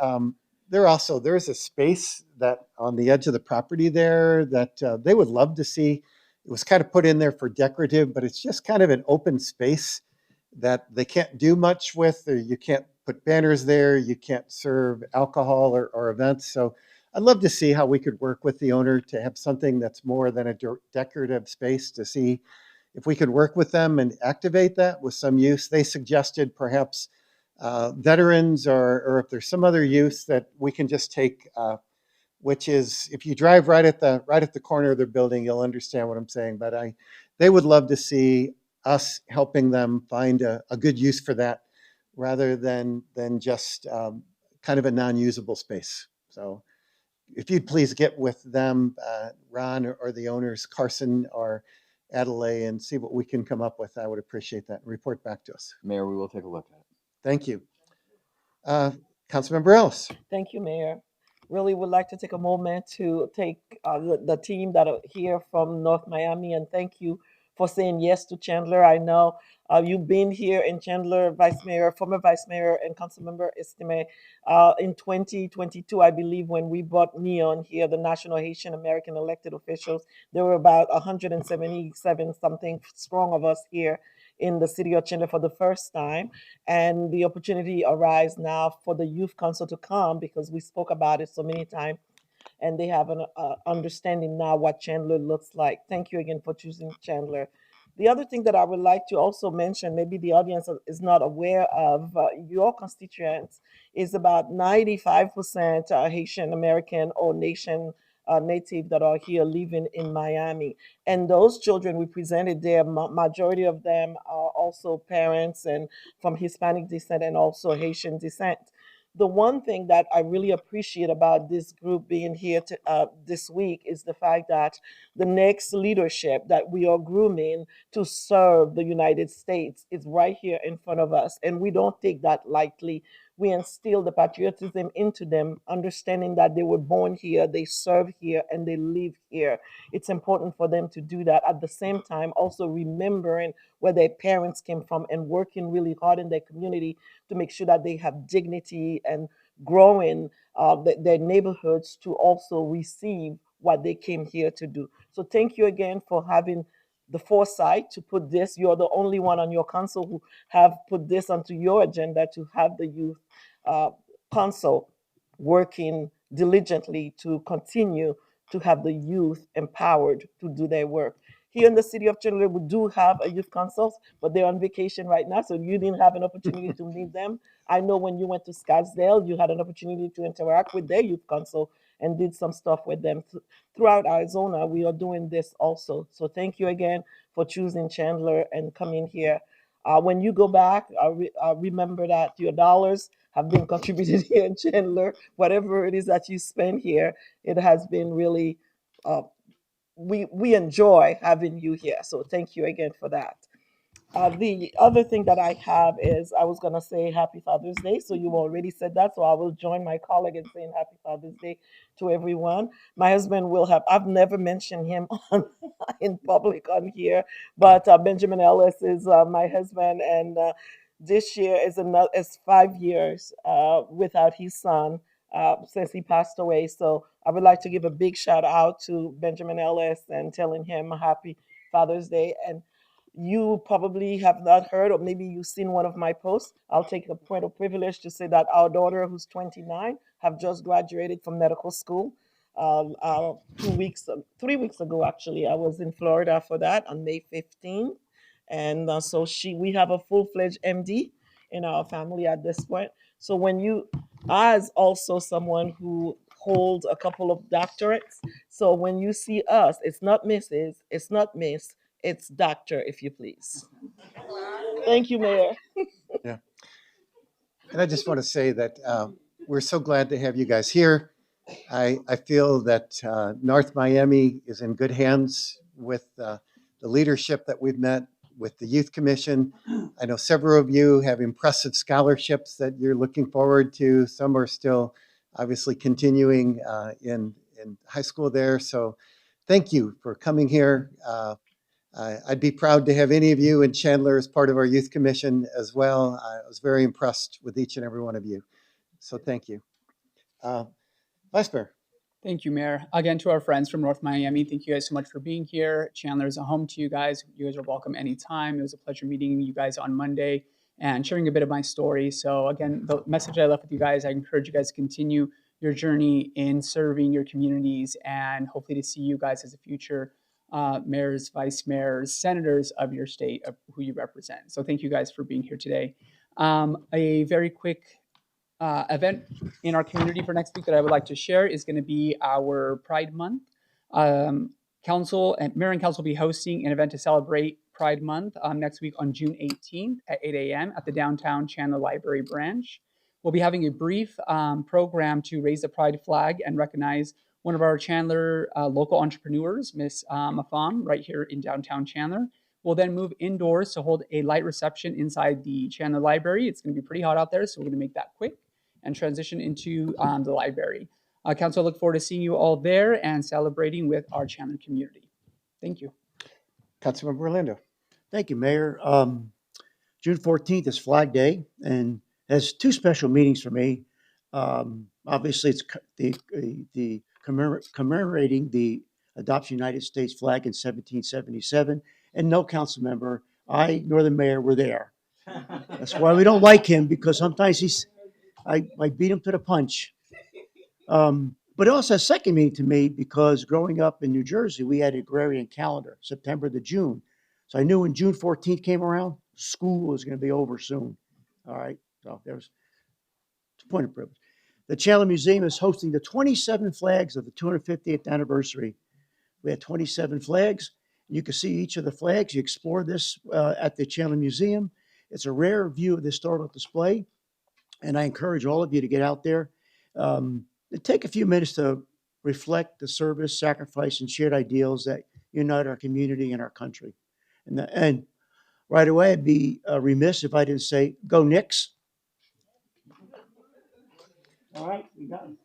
There's a space that on the edge of the property there that they would love to see. It was kind of put in there for decorative, but it's just kind of an open space that they can't do much with. Or you can't put banners there. You can't serve alcohol or events. So I'd love to see how we could work with the owner to have something that's more than a decorative space, to see if we could work with them and activate that with some use. They suggested perhaps veterans, or if there's some other use that we can just take, which is, if you drive right at the corner of their building, you'll understand what I'm saying. But they would love to see us helping them find a good use for that, rather than just kind of a non-usable space. So if you'd please get with them, Ron, or the owners, Carson or Adelaide, and see what we can come up with, I would appreciate that. And report back to us. Mayor, we will take a look at it. Thank you. Councilmember Ellis. Thank you, Mayor. Really would like to take a moment to take the team that are here from North Miami and thank you for saying yes to Chandler. I know you've been here in Chandler, Vice Mayor, former Vice Mayor, and Councilmember Estime. In 2022, I believe, when we brought NEON here, the National Haitian American Elected Officials, there were about 177 something strong of us here in the city of Chandler for the first time. And the opportunity arises now for the Youth Council to come because we spoke about it so many times and they have an understanding now what Chandler looks like. Thank you again for choosing Chandler. The other thing that I would like to also mention, maybe the audience is not aware of, your constituents is about 95% Haitian American or nation native that are here living in Miami. And those children we presented there, majority of them are also parents and from Hispanic descent and also Haitian descent. The one thing that I really appreciate about this group being here this week is the fact that the next leadership that we are grooming to serve the United States is right here in front of us. And we don't take that lightly. We instill the patriotism into them, understanding that they were born here, they serve here, and they live here. It's important for them to do that. At the same time, also remembering where their parents came from and working really hard in their community to make sure that they have dignity and growing their neighborhoods to also receive what they came here to do. So thank you again for having the foresight to put this. You're the only one on your council who have put this onto your agenda to have the youth council working diligently to continue to have the youth empowered to do their work. Here in the city of Chandler, we do have a youth council, but they're on vacation right now, so you didn't have an opportunity to meet them. I know when you went to Scottsdale, you had an opportunity to interact with their youth council and did some stuff with them. Throughout Arizona, we are doing this also. So thank you again for choosing Chandler and coming here. When you go back, remember that your dollars have been contributed here in Chandler. Whatever it is that you spend here, it has been really, we enjoy having you here. So thank you again for that. The other thing that I have is I was going to say Happy Father's Day. So you already said that. So I will join my colleague in saying Happy Father's Day to everyone. My husband will have, I've never mentioned him in public on here, but Benjamin Ellis is my husband. And this year is 5 years without his son since he passed away. So I would like to give a big shout out to Benjamin Ellis and telling him Happy Father's Day. And you probably have not heard, or maybe you've seen one of my posts. I'll take a point of privilege to say that our daughter, who's 29, have just graduated from medical school. 3 weeks ago, actually, I was in Florida for that on May 15th, and so we have a full-fledged MD in our family at this point. So when you, as also someone who holds a couple of doctorates, so when you see us, it's not Mrs., it's not Miss, it's doctor, if you please. Thank you, Mayor. Yeah. And I just want to say that we're so glad to have you guys here. I feel that North Miami is in good hands with the leadership that we've met with the Youth Commission. I know several of you have impressive scholarships that you're looking forward to. Some are still obviously continuing in high school there. So thank you for coming here. I'd be proud to have any of you in Chandler as part of our Youth Commission as well. I was very impressed with each and every one of you. So thank you. Vice Mayor. Thank you, Mayor. Again, to our friends from North Miami, thank you guys so much for being here. Chandler is a home to you guys. You guys are welcome anytime. It was a pleasure meeting you guys on Monday and sharing a bit of my story. So again, the message I left with you guys, I encourage you guys to continue your journey in serving your communities and hopefully to see you guys as a future mayors, vice mayors, senators of your state, of who you represent. So thank you guys for being here today. A very quick event in our community for next week that I would like to share is going to be our Pride Month. Council and Mayor and Council will be hosting an event to celebrate Pride Month next week on June 18th at 8 a.m. at the downtown Chandler Library branch. We'll be having a brief program to raise the Pride flag and recognize one of our Chandler local entrepreneurs, Miss Mafam, right here in downtown Chandler. We'll then move indoors to hold a light reception inside the Chandler Library. It's going to be pretty hot out there, so we're going to make that quick and transition into the library. Council, I look forward to seeing you all there and celebrating with our Chandler community. Thank you. Councilmember Orlando. Thank you, Mayor. June 14th is Flag Day and has two special meanings for me. Obviously, it's the commemorating the adoption of the United States flag in 1777. And no council member, I nor the mayor were there. That's why we don't like him, because sometimes I beat him to the punch. But it also has second meaning to me because growing up in New Jersey, we had an agrarian calendar, September to June. So I knew when June 14th came around, school was going to be over soon. All right. So there's a point of privilege. The Chandler Museum is hosting the 27 flags of the 250th anniversary. We had 27 flags. You can see each of the flags. You explore this at the Chandler Museum. It's a rare view of the historical display, and I encourage all of you to get out there. Take a few minutes to reflect the service, sacrifice, and shared ideals that unite our community and our country. And right away, I'd be remiss if I didn't say, go Knicks. All right, we got him.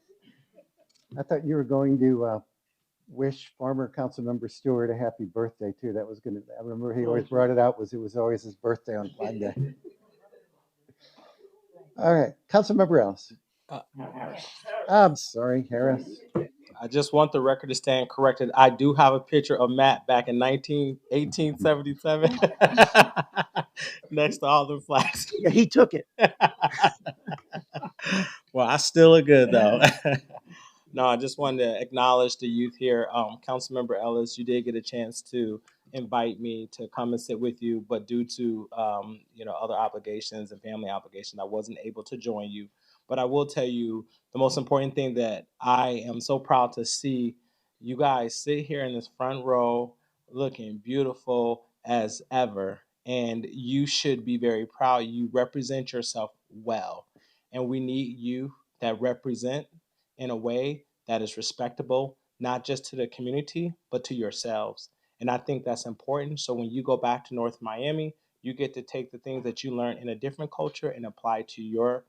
I thought you were going to wish former Councilmember Stewart a happy birthday too. That was going to, I remember he always brought it out, it was always his birthday on Flag Day. All right, Councilmember Ellis. I'm sorry, Harris. I just want the record to stand corrected. I do have a picture of Matt back in 1877 next to all the flags. Yeah, he took it. Well, I still look good though. No, I just wanted to acknowledge the youth here. Councilmember Ellis, you did get a chance to invite me to come and sit with you, but due to other obligations and family obligations, I wasn't able to join you. But I will tell you the most important thing that I am so proud to see you guys sit here in this front row looking beautiful as ever. And you should be very proud. You represent yourself well. And we need you that represent in a way that is respectable, not just to the community, but to yourselves. And I think that's important. So when you go back to North Miami, you get to take the things that you learn in a different culture and apply to your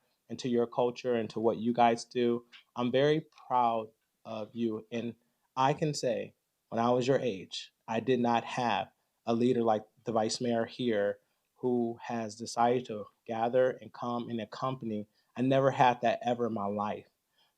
culture and to what you guys do. I'm very proud of you. And I can say when I was your age, I did not have a leader like the vice mayor here who has decided to gather and come in a company. I never had that ever in my life.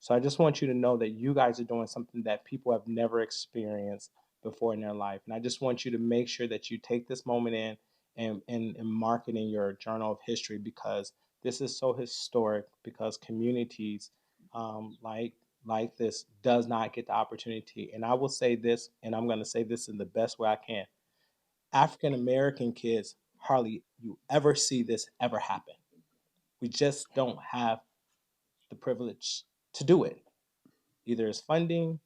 So I just want you to know that you guys are doing something that people have never experienced before in their life. And I just want you to make sure that you take this moment in and mark it in your journal of history, because this is so historic, because communities like this does not get the opportunity. And I will say this, and I'm going to say this in the best way I can. African American kids, hardly you ever see this ever happen. We just don't have the privilege to do it. Either there's funding,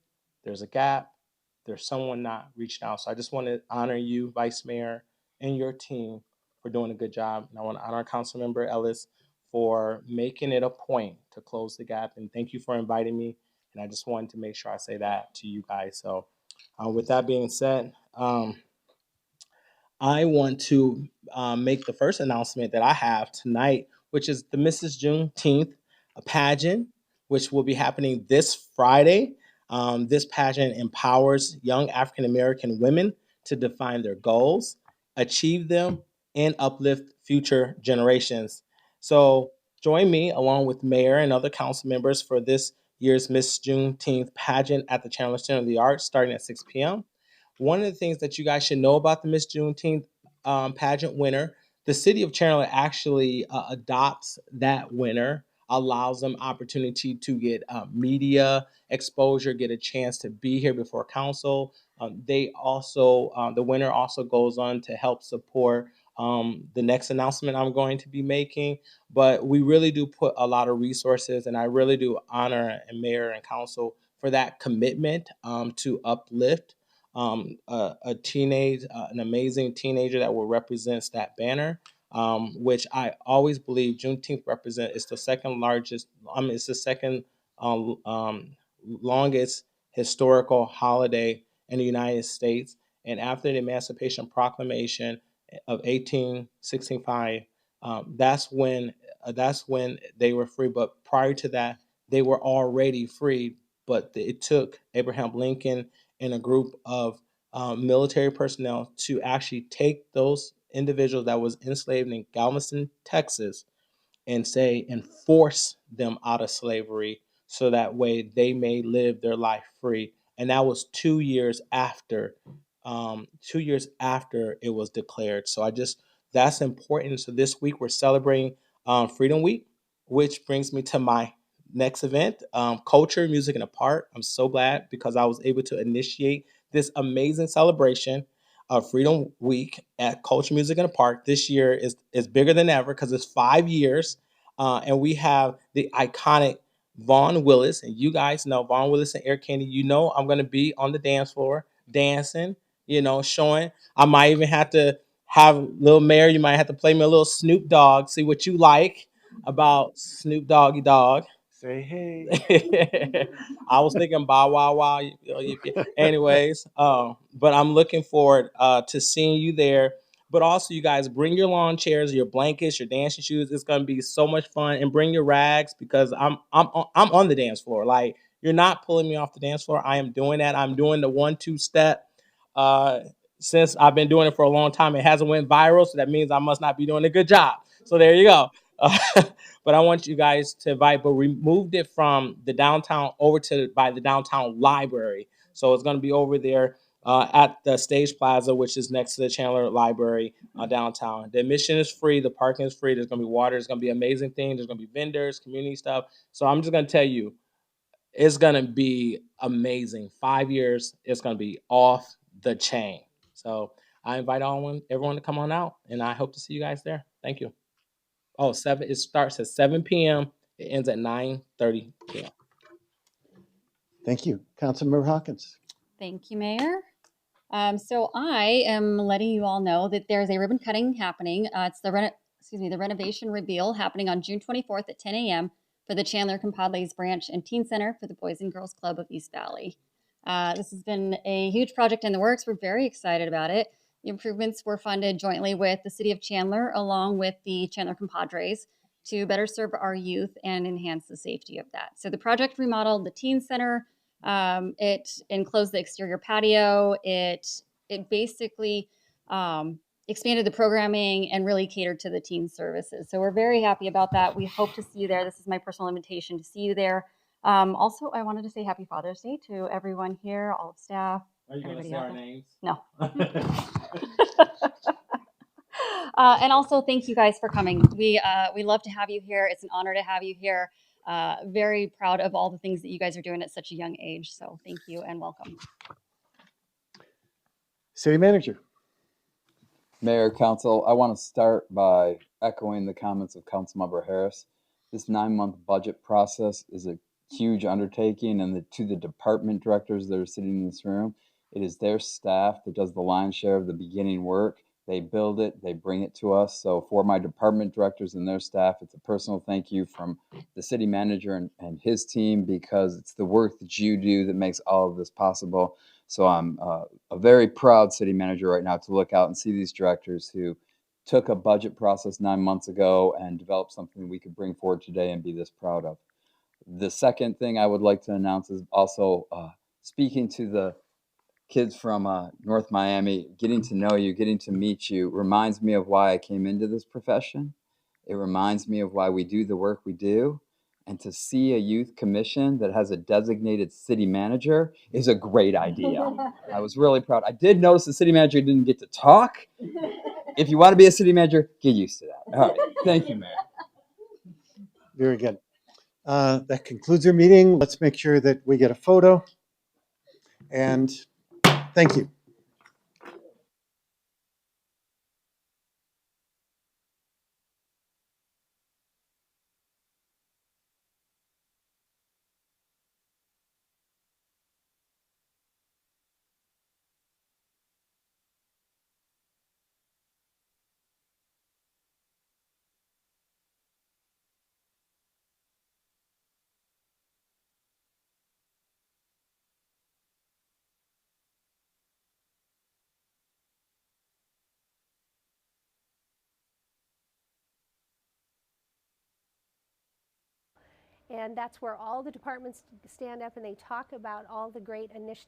there's a gap, there's someone not reaching out. So I just want to honor you, Vice Mayor, and your team for doing a good job. And I want to honor Councilmember Ellis for making it a point to close the gap. And thank you for inviting me. And I just wanted to make sure I say that to you guys. So with that being said, I want to make the first announcement that I have tonight, which is the Mrs. Juneteenth pageant, which will be happening this Friday. This pageant empowers young African American women to define their goals, achieve them, and uplift future generations. So join me along with Mayor and other council members for this year's Miss Juneteenth pageant at the Chandler Center of the Arts starting at 6 p.m. One of the things that you guys should know about the Miss Juneteenth pageant winner, the city of Chandler actually adopts that winner, allows them opportunity to get media exposure, get a chance to be here before council. They also, the winner also goes on to help support the next announcement I'm going to be making. But we really do put a lot of resources, and I really do honor and mayor and council for that commitment to uplift an amazing teenager that will represent that banner, which I always believe Juneteenth represent is the second largest. It's the second longest historical holiday in the United States. And after the Emancipation Proclamation of 1865, that's when they were free. But prior to that, they were already free. But it took Abraham Lincoln and a group of military personnel to actually take those individuals that was enslaved in Galveston, Texas, and say and force them out of slavery so that way they may live their life free. And that was 2 years after, 2 years after it was declared. So that's important. So this week we're celebrating Freedom Week, which brings me to my next event, Culture, Music, and a Part. I'm so glad because I was able to initiate this amazing celebration of Freedom Week at Culture, Music, and a Park. This year is bigger than ever because it's 5 years, and we have the iconic Vaughn Willis, and you guys know Vaughn Willis and Air Candy. You know I'm going to be on the dance floor dancing, showing. I might even have to have little Mayor. You might have to play me a little Snoop Dogg. See what you like about Snoop Doggy Dogg. Say hey. I was thinking Bow Wow Wow. Anyways, but I'm looking forward to seeing you there. But also, you guys bring your lawn chairs, your blankets, your dancing shoes. It's gonna be so much fun, and bring your rags because I'm on the dance floor. Like you're not pulling me off the dance floor. I am doing that. I'm doing the 1-2 step. Uh, since I've been doing it for a long time, it hasn't went viral, so that means I must not be doing a good job. So there you go. But I want you guys to invite, but we moved it from the downtown over to by the downtown library. So it's going to be over there at the Stage Plaza, which is next to the Chandler Library downtown. The admission is free. The parking is free. There's going to be water. There's going to be amazing things. There's going to be vendors, community stuff. So I'm just going to tell you, it's going to be amazing. 5 years, it's going to be off the chain. So I invite everyone to come on out, and I hope to see you guys there. Thank you. Oh, it starts at 7 p.m. It ends at 9:30 p.m. Thank you. Councilmember Hawkins. Thank you, Mayor. So I am letting you all know that there's a ribbon cutting happening. It's the renovation reveal happening on June 24th at 10 a.m. for the Chandler Compadres Branch and Teen Center for the Boys and Girls Club of East Valley. This has been a huge project in the works. We're very excited about it. The improvements were funded jointly with the City of Chandler along with the Chandler Compadres to better serve our youth and enhance the safety of that. So the project remodeled the Teen Center. It enclosed the exterior patio. It basically expanded the programming and really catered to the teen services. So we're very happy about that. We hope to see you there. This is my personal invitation to see you there. Also, I wanted to say Happy Father's Day to everyone here, all of staff. Are you going to say our names? No. And also, thank you guys for coming. We love to have you here. It's an honor to have you here. Very proud of all the things that you guys are doing at such a young age. So thank you and welcome. City Manager. Mayor, Council, I want to start by echoing the comments of Councilmember Harris. This 9-month budget process is a huge undertaking, and to the department directors that are sitting in this room, it is their staff that does the lion's share of the beginning work. They build it, they bring it to us. So for my department directors and their staff, it's a personal thank you from the city manager and his team, because it's the work that you do that makes all of this possible. So I'm a very proud city manager right now to look out and see these directors who took a budget process 9 months ago and developed something we could bring forward today and be this proud of. The second thing I would like to announce is also speaking to the kids from North Miami. Getting to know you, getting to meet you reminds me of why I came into this profession. It reminds me of why we do the work we do. And to see a youth commission that has a designated city manager is a great idea. I was really proud. I did notice the city manager didn't get to talk. If you want to be a city manager, get used to that. All right. Thank you, Mayor. Very good. That concludes our meeting. Let's make sure that we get a photo. And thank you. And that's where all the departments stand up and they talk about all the great initiatives